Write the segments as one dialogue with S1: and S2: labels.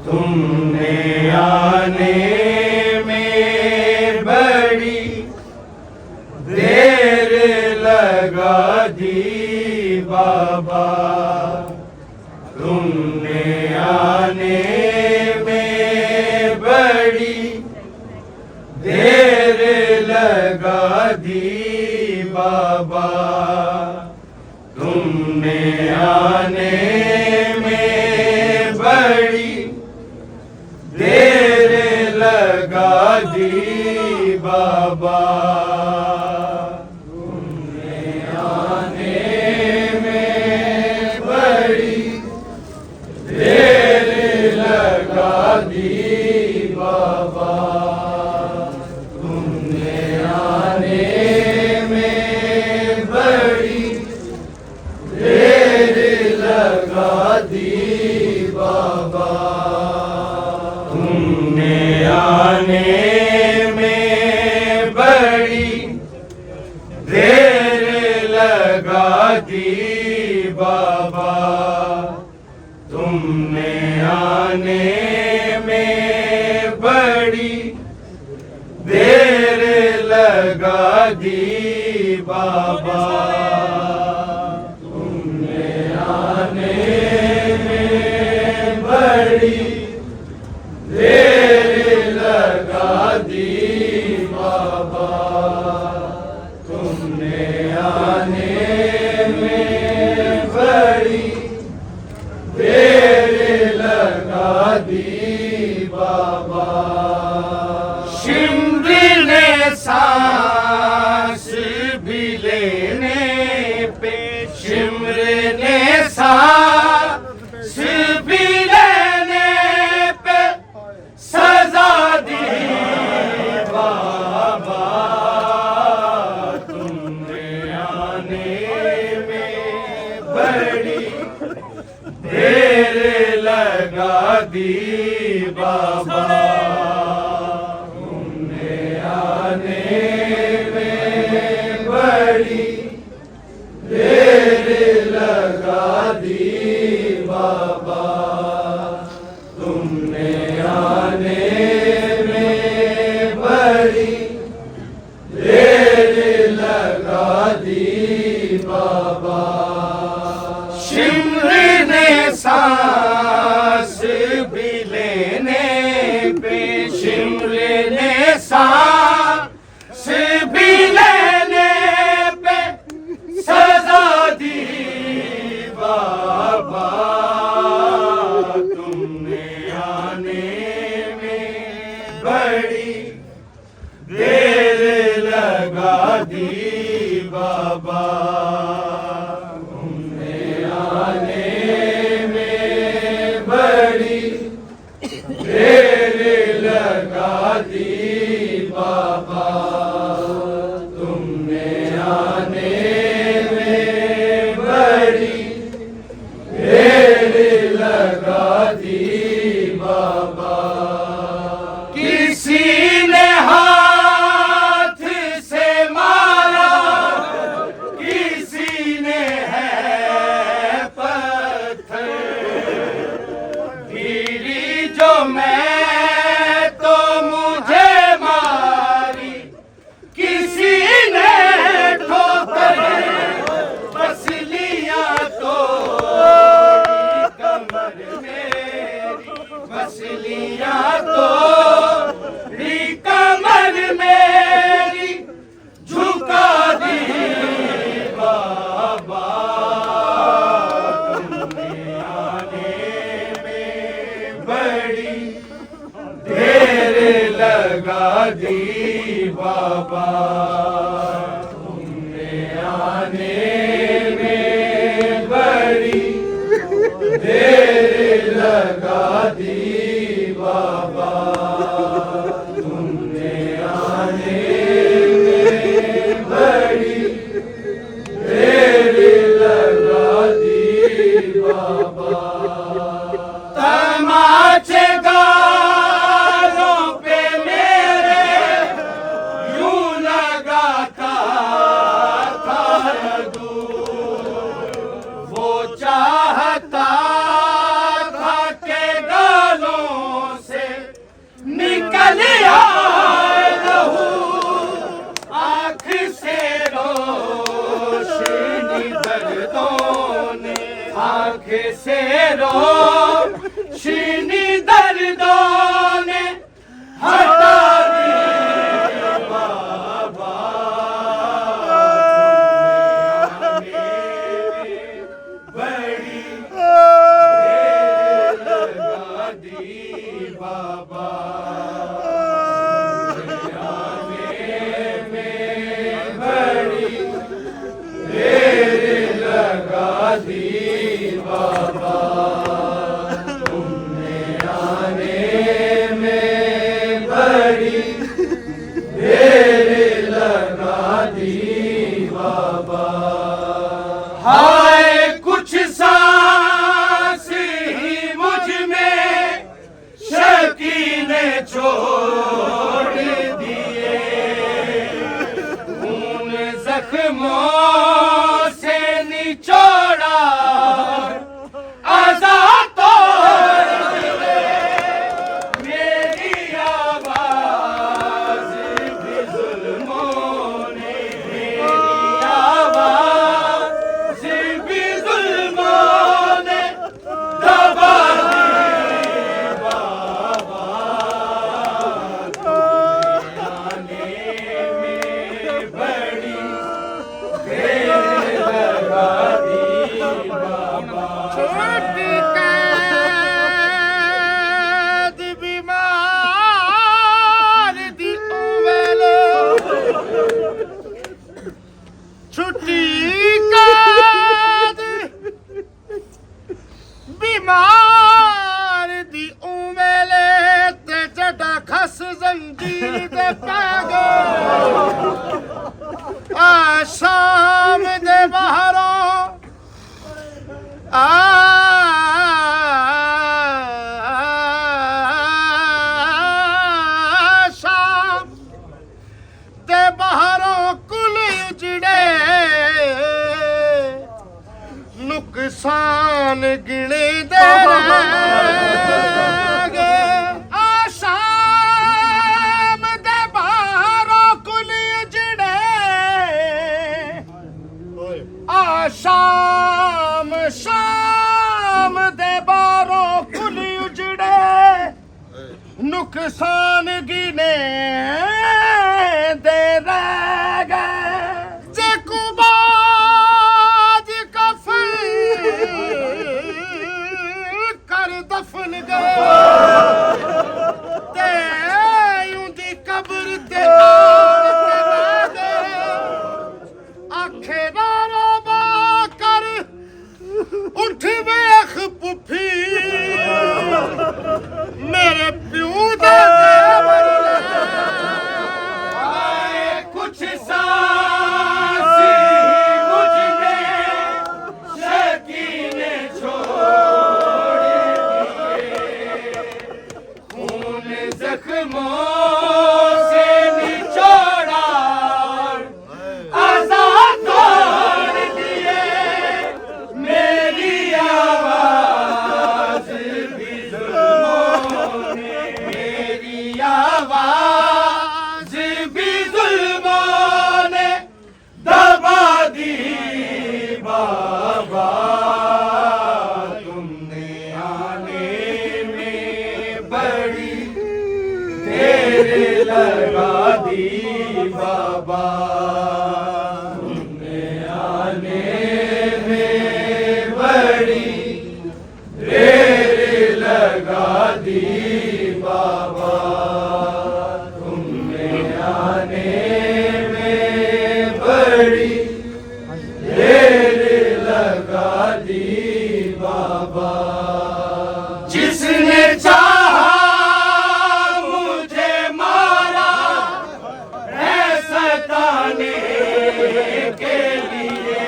S1: तुमने आने में बड़ी देर लगा दी बाबा, तुमने आने में बड़ी देर लगा दी बाबा, तुमने आने में बड़ी देर लगा दी बाबा, तुमने आने में बड़ी देर लगा दी बाबा, तुमने आने में बड़ी देर लगा दी बाबा, तुमने आने में बड़ी देर लगा दी बाबा, तुमने आने में बड़ी देर लगा दी बाबा, तुमने आने में बड़ी देर लगा दी बाबा, तुमने आने में बड़ी देर लगा दी बाबा। शिमर ने सांस भी लेने पे, शिमर ने सांस भी लेने पे सजा दी बाबा, तुमने आने में बड़ी देर लगा दी बाबा, तुमने आने में बड़ी देर लगा दी बाबा, तुमने आने में बड़ी देर लगा दी बाबा। शिमर ने सांस भी लेने पे, शिमर ने सांस भी लेने पे सजा दी बाबा, तुमने आने में बड़ी देर लगा दी बाबा, तुमने आने में बड़ी देर लगा दी बाबा, तुमने आने में बड़ी देर लगा दी बाबा। किसी ने हाथ से मारा, किसी ने है पत्थर, गिरी जो मैं तो मुझे मारी, किसी ने ठोकर बस लिया तो कमर मेरी, बस लिया तो कमर मेरी झुका दी बाबा, तुमने आने में बड़ी देर लगा दी बाबा, तुमने आने में बड़ी देर लगा दी बाबा, तुमने आने में बड़ी देर लगा दी बाबा। तमाचे गालों पे मेरे यूं लगाता था दूर, आँख से रोशनी दर्दों ने हटा दी बाबा, बड़ी देर लगा दी बाबा, दी बाबा, तुमने आने में बड़ी देर लगा दी बाबा। हाय कुछ सांस ही मुझ में शकी ने छोड़ दिए, उन जख्मों से निचोड़ा आजाद तोड़ दिए, मेरी आवाज भी जुल्मों ने, मेरी आवाज भी जुल्मों ने दबा दी बाबा, तुम्हें आने में बड़ी देर लगा दी बाबा।
S2: छोटी कैद बीमार दी उवेले, छुट्टी कैद बीमार दी उवेले, ते जड़ा खस जंजीर दे पै गए, आ शाम दे बाहरों शाम ते बाहरों कुल उजड़े, नुकसान गिने दे गए, शाम दे बाहरों कुल उजड़े, शाम शाम दे बारों कुल उजड़े, नुकसान गिने दे रह गए, जे कुबाज कफन कर दफन गए, ते उंदी कब्र ते आखे नारो कर उठ वेख पुफी, मेरे प्यू दे
S1: कुछ सांस मुझ में शकी ने छोड़ दिए, खून जख्मों से निचोड़ा आजाद तोड़ दिए, मेरी आवाज भी जुल्मों ने, मेरी आवाज भी जुल्मों ने दबा दी बाबा, तुमने आने में बड़ी देर लगा दी बाबा, तुमने आने में बड़ी देर लगा दी बाबा, तुमने आने में बड़ी देर लगा दी बाबा। जिसने चाहा मुझे मारा है सताने के लिए,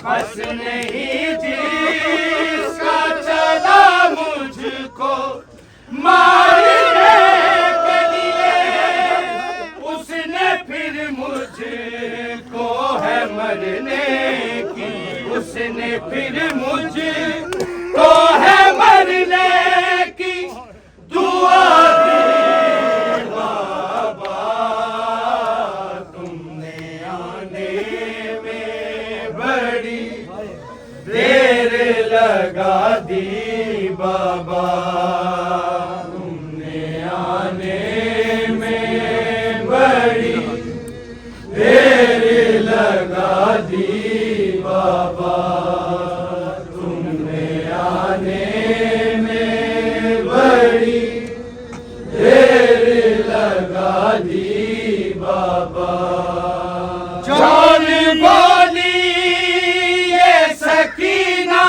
S1: बस नहीं जिसका चला मुझको मारने के लिए, उसने फिर मुझको है मरने की, उसने फिर मुझको है मरने की दुआ दी बाबा, तुमने आने में बड़ी लगा दी बाबा तुमने आने में बड़ी देर लगा दी बाबा तुमने आने में बड़ी देर लगा दी बाबा जान बोली ये सकीना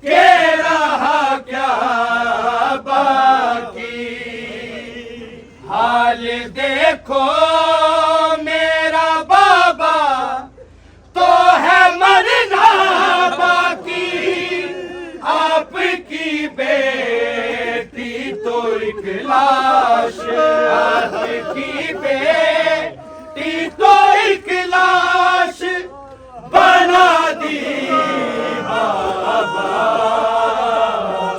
S1: के रहा क्या बाकी हाल देखो मेरा बाबा तो है मरना बाकी आपकी बेटी तो एक लाश आपकी बेटी